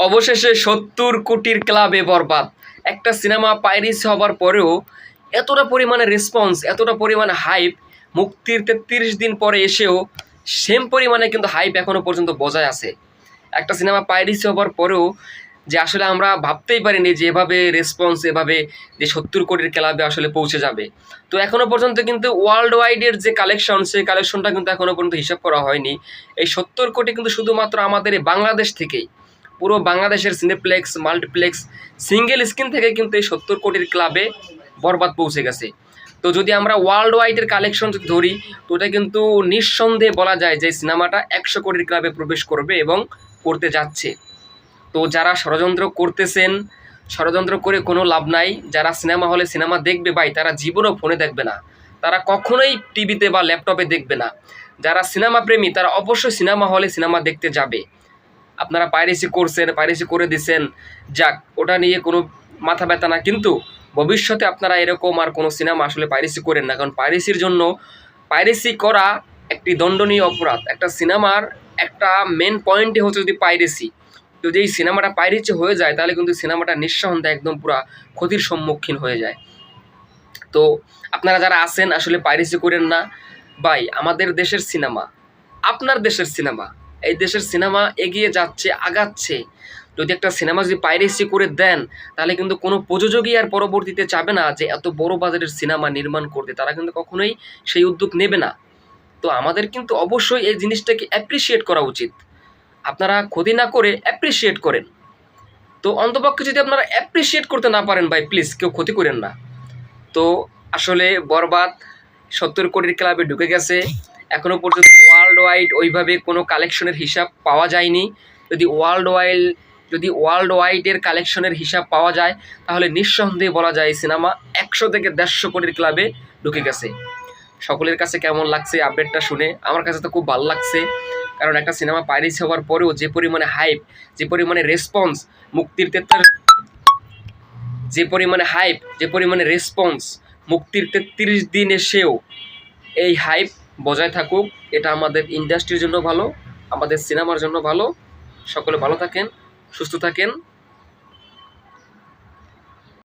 অবশেষে ৭০ কোটির ক্লাবে বরবাদ। একটা সিনেমা পাইরেসি হবার পরেও এতটা পরিমাণে রেসপন্স, এতটা পরিমাণে হাইপ, মুক্তির ৩৩ দিন পরে এসেও সেম পরিমাণে কিন্তু হাইপ এখনও পর্যন্ত বজায় আছে। একটা সিনেমা পাইরেসি হবার পরেও যে আসলে আমরা ভাবতেই পারিনি যে এভাবে রেসপন্স, এভাবে যে ৭০ কোটির ক্লাবে আসলে পৌঁছে যাবে। তো এখনও পর্যন্ত কিন্তু ওয়ার্ল্ড ওয়াইডের যে কালেকশন, সেই কালেকশনটা কিন্তু এখনও পর্যন্ত হিসাব করা হয়নি। এই ৭০ কোটি কিন্তু শুধুমাত্র আমাদের এই বাংলাদেশ থেকেই, পুরো বাংলাদেশের সিনেপ্লেক্স, মাল্টিপ্লেক্স, সিঙ্গেল স্ক্রিন থেকে কিন্তু এই ৭০ কোটির ক্লাবে বরবাদ পৌঁছে গেছে। তো যদি আমরা ওয়ার্ল্ড ওয়াইডের কালেকশন যদি ধরি, তো ওটা কিন্তু নিঃসন্দেহে বলা যায় যে সিনেমাটা ১০০ কোটির ক্লাবে প্রবেশ করবে এবং করতে যাচ্ছে। তো যারা ষড়যন্ত্র করতেছেন, ষড়যন্ত্র করে কোনো লাভ নাই। যারা সিনেমা হলে সিনেমা দেখবে ভাই, তারা জীবনও ফোনে দেখবে না, তারা কখনোই টিভিতে বা ল্যাপটপে দেখবে না। যারা সিনেমা প্রেমী তারা অবশ্যই সিনেমা হলে সিনেমা দেখতে যাবে। আপনারা পাইরেসি করছেন, পাইরেসি করে দিছেন, যাক, ওটা নিয়ে কোনো মাথা ব্যথা না। কিন্তু ভবিষ্যতে আপনারা এরকম আর কোনো সিনেমা আসলে পাইরেসি করেন না, কারণ পাইরেসির জন্য, পাইরেসি করা একটি দণ্ডনীয় অপরাধ। একটা সিনেমার একটা মেন পয়েন্টই হচ্ছে যদি পাইরেসি, যদি এই সিনেমাটা পাইরেসি হয়ে যায় তাহলে কিন্তু সিনেমাটা নিঃসন্দেহে একদম পুরা ক্ষতির সম্মুখীন হয়ে যায়। তো আপনারা যারা আছেন আসলে পাইরেসি করেন না ভাই। আমাদের দেশের সিনেমা, আপনার দেশের সিনেমা, এই দেশের সিনেমা এগিয়ে যাচ্ছে, আগাচ্ছে। যদি একটা সিনেমা যদি পাইরেসি করে দেন তাহলে কিন্তু কোনো প্রযোজকই আর পরবর্তীতে চাবে না যে এত বড় বাজেটের সিনেমা নির্মাণ করতে, তারা কিন্তু কখনোই সেই উদ্যোগ নেবে না। তো আমাদের কিন্তু অবশ্যই এই জিনিসটাকে অ্যাপ্রিসিয়েট করা উচিত। আপনারা ক্ষতি না করে অ্যাপ্রিসিয়েট করেন। তো অন্তপক্ষে যদি আপনারা অ্যাপ্রিসিয়েট করতে না পারেন ভাই, প্লিজ কেউ ক্ষতি করেন না। তো আসলে বরবাদ ৭০ কোটির ক্লাবে ঢুকে গেছে। এখনও পর্যন্ত ওয়ার্ল্ড ওয়াইড ওইভাবে কোনো কালেকশনের হিসাব পাওয়া যায়নি। যদি ওয়ার্ল্ড ওয়াইডের কালেকশনের হিসাব পাওয়া যায় তাহলে নিঃসন্দেহে বলা যায় সিনেমা ১০০ থেকে ১৫০ কোটির ক্লাবে ঢুকে গেছে। সকলের কাছে কেমন লাগছে আপডেটটা শুনে? আমার কাছে তো খুব ভালো লাগছে, কারণ একটা সিনেমা পাইরেসি হওয়ার পরেও যে পরিমাণে হাইপ, যে পরিমাণে রেসপন্স, মুক্তির ৩৩ দিন এসেও এই হাইপ বজায় থাকুক। এটা আমাদের ইন্ডাস্ট্রির জন্য ভালো, আমাদের সিনেমার জন্য ভালো। সকলে ভালো থাকেন, সুস্থ থাকেন।